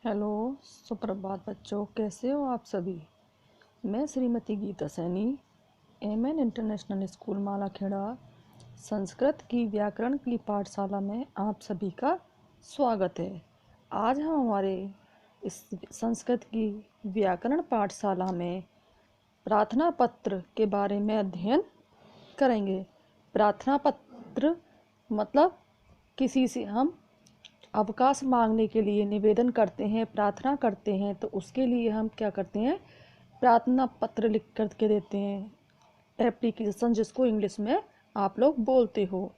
Hello, सुप्रभात बच्चों। कैसे हो आप सभी। मैं Shrimati Geeta Saini, MN international school Malakheda Sanskrit की व्याकरण की पाठशाला में आप सभी का स्वागत है। आज हम हमारे इस संस्कृत की व्याकरण पाठशाला में प्रार्थना पत्र के बारे में अध्ययन करेंगे। प्रार्थना पत्र मतलब किसी से हम अवकाश मांगने के लिए निवेदन करते हैं, प्रार्थना करते हैं, तो उसके लिए हम क्या करते हैं, प्रार्थना पत्र लिख कर के देते हैं। एप्लीकेशन जिसको इंग्लिश में आप लोग बोलते हो।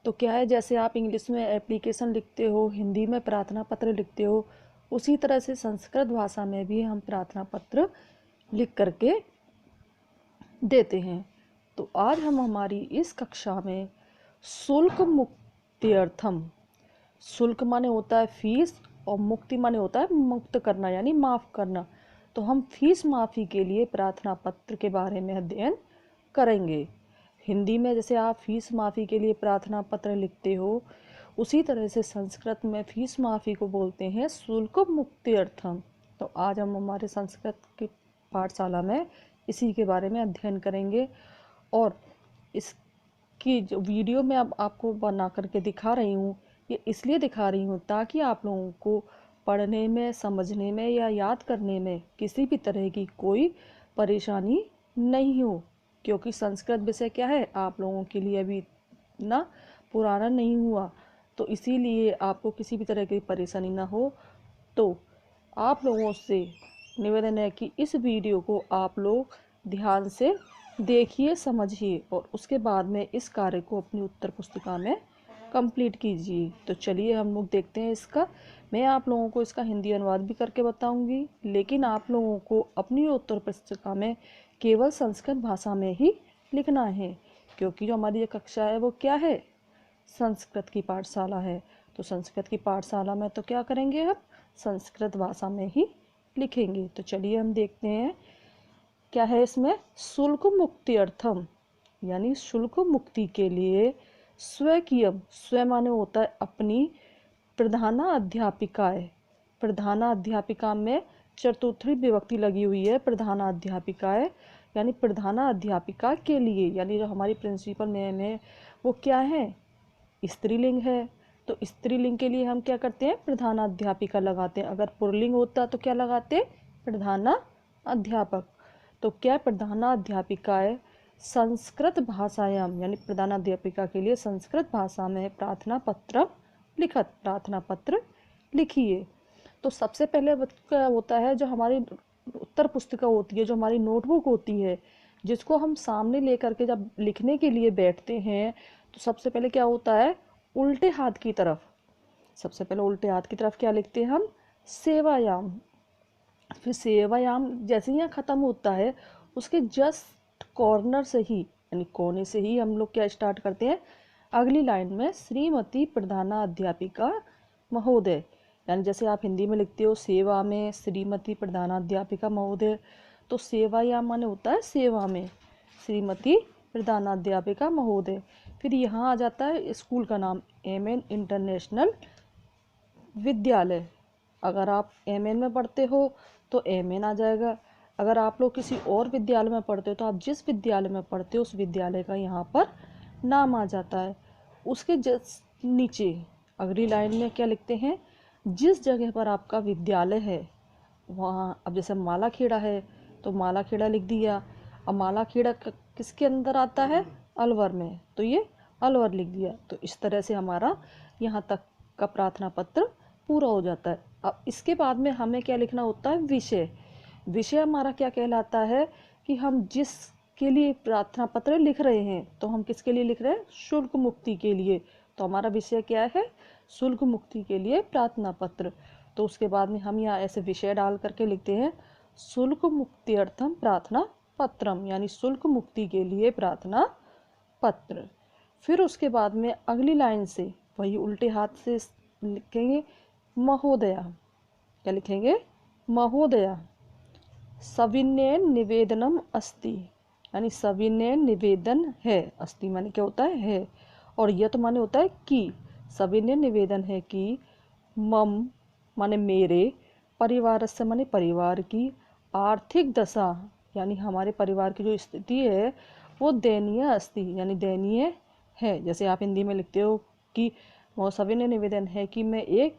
तो क्या है, जैसे आप इंग्लिश में एप्लीकेशन लिखते हो, हिंदी में प्रार्थना पत्र लिखते हो, उसी तरह से संस्कृत भाषा में भी हम प्रार्थना पत्र लिख करके देते हैं। तो आज हम हमारी इस कक्षा में शुल्क मुक्त्यर्थम, शुल्क माने होता है फीस और मुक्ति माने होता है मुक्त करना यानी माफ़ करना। तो हम फीस माफ़ी के लिए प्रार्थना पत्र के बारे में अध्ययन करेंगे। हिंदी में जैसे आप फीस माफ़ी के लिए प्रार्थना पत्र लिखते हो, उसी तरह से संस्कृत में फीस माफ़ी को बोलते हैं शुल्क मुक्त्यर्थम। तो आज हम हमारे संस्कृत की पाठशाला में इसी के बारे में अध्ययन करेंगे। और इसकी जो वीडियो मैं अब आपको बना करके दिखा रही हूँ, ये इसलिए दिखा रही हूँ ताकि आप लोगों को पढ़ने में, समझने में या याद करने में किसी भी तरह की कोई परेशानी नहीं हो। क्योंकि संस्कृत विषय क्या है, आप लोगों के लिए अभी इतना पुराना नहीं हुआ, तो इसीलिए आपको किसी भी तरह की परेशानी ना हो। तो आप लोगों से निवेदन है कि इस वीडियो को आप लोग ध्यान से देखिए, समझिए और उसके बाद में इस कार्य को अपनी उत्तर पुस्तिका में कंप्लीट कीजिए। तो चलिए हम लोग देखते हैं इसका। मैं आप लोगों को इसका हिंदी अनुवाद भी करके बताऊंगी, लेकिन आप लोगों को अपनी उत्तर पुस्तिका में केवल संस्कृत भाषा में ही लिखना है, क्योंकि जो हमारी ये कक्षा है वो क्या है, संस्कृत की पाठशाला है। तो संस्कृत की पाठशाला में तो क्या करेंगे, हम संस्कृत भाषा में ही लिखेंगे। तो चलिए हम देखते हैं क्या है इसमें। शुल्क मुक्ति अर्थम यानी शुल्क मुक्ति के लिए स्वकीयम, स्व माने होता है अपनी, प्रधाना अध्यापिकाएं, प्रधाना अध्यापिका में चतुर्थी विभक्ति लगी हुई है। प्रधाना अध्यापिकाएं यानी प्रधाना अध्यापिका के लिए, यानी जो हमारी प्रिंसिपल मैम है वो क्या है, स्त्रीलिंग है। तो स्त्रीलिंग के लिए हम क्या करते हैं, प्रधाना अध्यापिका लगाते हैं। अगर पुल्लिंग होता तो क्या लगाते हैं, प्रधाना अध्यापक। तो क्या प्रधाना अध्यापिकाएं संस्कृत भाषायाम यानी प्रधानाध्यापिका के लिए संस्कृत भाषा में प्रार्थना पत्र लिखत, प्रार्थना पत्र लिखिए। तो सबसे पहले क्या होता है, जो हमारी उत्तर पुस्तिका होती है, जो हमारी नोटबुक होती है, जिसको हम सामने लेकर के जब लिखने के लिए बैठते हैं, तो सबसे पहले क्या होता है, उल्टे हाथ की तरफ, सबसे पहले उल्टे हाथ की तरफ क्या लिखते हैं हम, सेवायाम। फिर सेवायाम जैसे ही यहाँ ख़त्म होता है, उसके जस्ट कॉर्नर से ही यानी कोने से ही हम लोग क्या स्टार्ट करते हैं, अगली लाइन में श्रीमती प्रधाना अध्यापिका महोदय। यानी जैसे आप हिंदी में लिखते हो सेवा में श्रीमती प्रधानाध्यापिका महोदय, तो सेवायाम माने होता है सेवा में श्रीमती प्रधानाध्यापिका महोदय। फिर यहाँ आ जाता है स्कूल का नाम, एमएन इंटरनेशनल विद्यालय। अगर आप एमएन में पढ़ते हो तो एमएन आ जाएगा। अगर आप लोग किसी और विद्यालय में पढ़ते हो तो आप जिस विद्यालय में पढ़ते हो उस विद्यालय का यहाँ पर नाम आ जाता है। उसके जस्ट नीचे अगली लाइन में क्या लिखते हैं, जिस जगह पर आपका विद्यालय है वहाँ, अब जैसे मालाखेड़ा है तो मालाखेड़ा लिख दिया। अब मालाखेड़ा किसके अंदर आता है, अलवर में, तो ये अलवर लिख दिया। तो इस तरह से हमारा यहाँ तक का प्रार्थना पत्र पूरा हो जाता है। अब इसके बाद में हमें क्या लिखना होता है, विषय। विषय हमारा क्या कहलाता है कि हम जिस के लिए प्रार्थना पत्र लिख रहे हैं, तो हम किसके लिए लिख रहे हैं, शुल्क मुक्ति के लिए। तो हमारा विषय क्या है, शुल्क मुक्ति के लिए प्रार्थना पत्र। तो उसके बाद में हम यहाँ ऐसे विषय डाल करके लिखते हैं शुल्क मुक्त्यर्थम प्रार्थना पत्रम, यानी शुल्क मुक्ति के लिए प्रार्थना पत्र। फिर उसके बाद में अगली लाइन से वही उल्टे हाथ से लिखेंगे महोदया। क्या लिखेंगे, महोदया सविनय निवेदनम अस्ति, यानी सविनय निवेदन है, अस्ति माने क्या होता है, और यत माने होता है कि, सविनय निवेदन है कि मम माने मेरे, परिवारस्य माने परिवार की, आर्थिक दशा यानी हमारे परिवार की जो स्थिति है वो दयनीय अस्ति यानी दयनीय है। जैसे आप हिंदी में लिखते हो कि सविनय निवेदन है कि मैं एक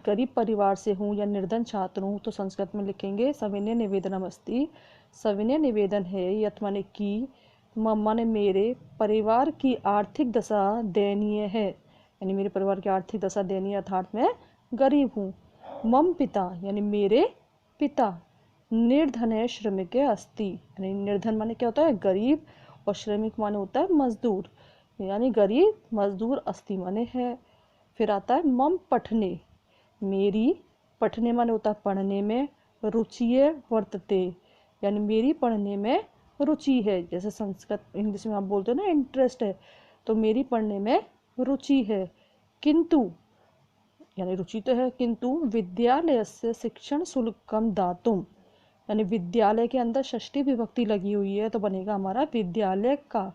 गरीब परिवार से हूँ या निर्धन छात्र हूँ, तो संस्कृत में लिखेंगे सविनय निवेदनम अस्ति। सविनय निवेदन है यथ माने कि, मम माने मेरे परिवार की आर्थिक दशा दयनीय है यानी मेरे परिवार की आर्थिक दशा दयनीय अर्थात मैं गरीब हूँ। मम पिता यानी मेरे पिता, निर्धन श्रमिक अस्ति यानी निर्धन माने क्या होता है गरीब, और श्रमिक माने होता है मजदूर यानी गरीब मजदूर अस्ति माने है। फिर आता है मम पठने, मेरी, पठने माने होता है पढ़ने में, रुचिये वर्तते यानी मेरी पढ़ने में रुचि है। जैसे संस्कृत इंग्लिश में आप बोलते हो ना इंटरेस्ट है, तो मेरी पढ़ने में रुचि है। किंतु यानी रुचि तो है, किंतु विद्यालय से शिक्षण शुल्कम दातुम यानी विद्यालय के अंदर षष्ठी विभक्ति लगी हुई है तो बनेगा हमारा विद्यालय का।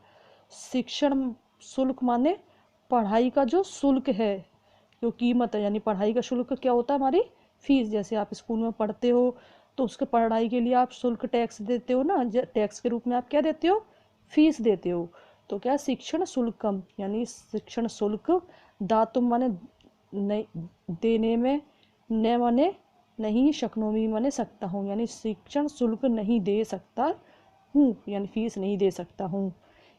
शिक्षण शुल्क माने पढ़ाई का जो शुल्क है, जो कीमत है यानी पढ़ाई का शुल्क क्या होता है हमारी फीस। जैसे आप स्कूल में पढ़ते हो तो उसके पढ़ाई के लिए आप शुल्क टैक्स देते हो ना, टैक्स के रूप में आप क्या देते हो, फीस देते हो। तो क्या शिक्षण शुल्कम यानी शिक्षण शुल्क, दातुम माने देने में, न माने नहीं, शक्नोमी माने सकता हूँ यानी शिक्षण शुल्क नहीं दे सकता हूँ यानी फीस नहीं दे सकता हूँ,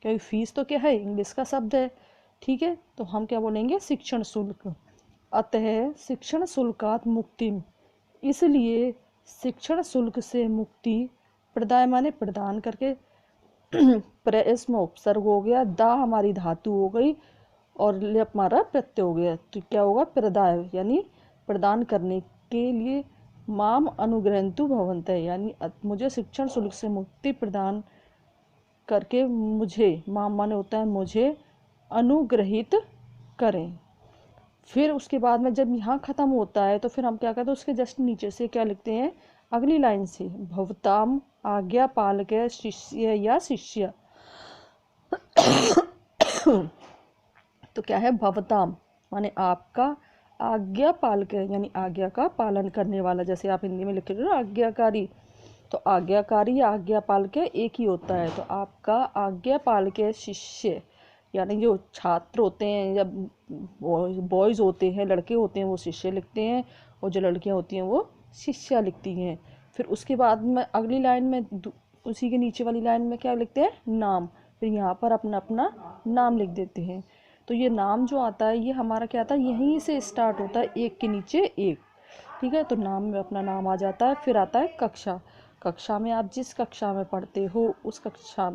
क्योंकि फीस तो क्या है इंग्लिश का शब्द है। ठीक है, तो हम क्या बोलेंगे शिक्षण शुल्क। अतः शिक्षण शुल्कात मुक्तिम, इसलिए शिक्षण शुल्क से मुक्ति, प्रदाय माने प्रदान करके, प्रश्न उपसर्ग हो गया, दा हमारी धातु हो गई और लेप हमारा प्रत्यय हो गया, तो क्या होगा प्रदाय यानी प्रदान करने के लिए। माम अनुग्रहंतु भवन्तः यानी मुझे शिक्षण शुल्क से मुक्ति प्रदान करके मुझे, माम माने होता है मुझे, अनुग्रहित करें। फिर उसके बाद में जब यहाँ ख़त्म होता है तो फिर हम क्या करते हैं, उसके जस्ट नीचे से क्या लिखते हैं अगली लाइन से, भवताम आज्ञा पालक शिष्य या शिष्य। तो क्या है भवताम माने आपका, आज्ञा पालक यानी आज्ञा का पालन करने वाला। जैसे आप हिंदी में लिखे हो ना आज्ञाकारी, तो आज्ञाकारी या आज्ञा पालक एक ही होता है। तो आपका आज्ञा पालक शिष्य यानी जो छात्र होते हैं या बॉयज़ होते हैं, लड़के होते हैं वो शिष्य लिखते हैं, और जो लड़कियां होती हैं वो शिष्या लिखती हैं। फिर उसके बाद में अगली लाइन में उसी के नीचे वाली लाइन में क्या लिखते हैं नाम, फिर यहाँ पर अपना अपना नाम लिख देते हैं। तो ये नाम जो आता है ये हमारा क्या आता है यहीं से स्टार्ट होता है, एक के नीचे एक। ठीक है, तो नाम में अपना नाम आ जाता है। फिर आता है कक्षा, कक्षा में आप जिस कक्षा में पढ़ते हो उस कक्षा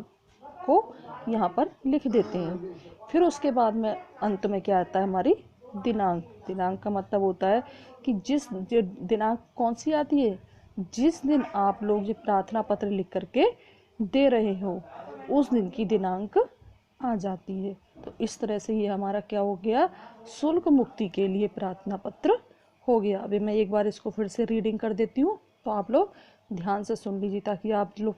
को यहाँ पर लिख देते हैं। फिर उसके बाद में अंत में क्या आता है हमारी दिनांक। दिनांक का मतलब होता है कि जिस दिनांक कौन सी आती है, जिस दिन आप लोग ये प्रार्थना पत्र लिख करके दे रहे हो उस दिन की दिनांक आ जाती है। तो इस तरह से ये हमारा क्या हो गया, शुल्क मुक्ति के लिए प्रार्थना पत्र हो गया। अभी मैं एक बार इसको फिर से रीडिंग कर देती हूँ, तो आप लोग ध्यान से सुन लीजिए ताकि आप लोग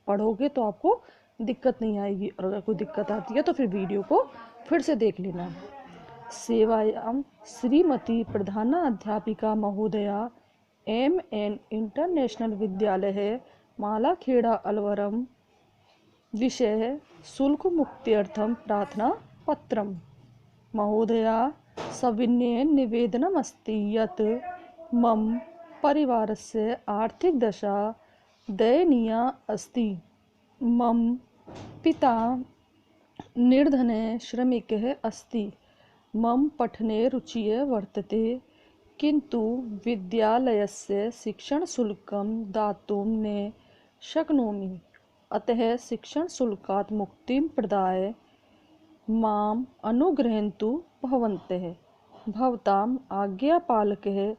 पढ़ोगे तो आपको दिक्कत नहीं आएगी, और अगर कोई दिक्कत आती है तो फिर वीडियो को फिर से देख लेना। सेवायां श्रीमती प्रधानाध्यापिका महोदया MN इंटरनेशनल विद्यालय है मालाखेड़ा अलवरम, विषय शुल्क मुक्त्यर्थम प्रार्थना पत्रम। महोदया सविनय निवेदनमस्ति यत् मम परिवारस्य आर्थिक दशा दयनीया अस्ति। मम पिता निर्धनः श्रमिकः अस्ति। मम पठने रुचिः वर्तते, किन्तु विद्यालयस्य शिक्षणशुल्कं दातुं न शक्नोमि। अतः शिक्षणशुल्कात् मुक्तिं प्रदाय माम् अनुग्रहन्तु भवन्तः। भवताम् आज्ञापालकः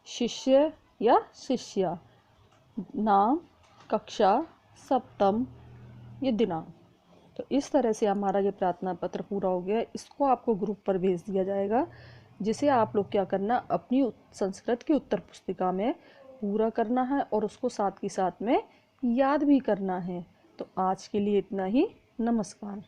शिष्य या शिष्या। नाम, कक्षा, सप्तम, ये दिनांक। तो इस तरह से हमारा ये प्रार्थना पत्र पूरा हो गया। इसको आपको ग्रुप पर भेज दिया जाएगा, जिसे आप लोग क्या करना, अपनी संस्कृत की उत्तर पुस्तिका में पूरा करना है और उसको साथ ही साथ में याद भी करना है। तो आज के लिए इतना ही। नमस्कार।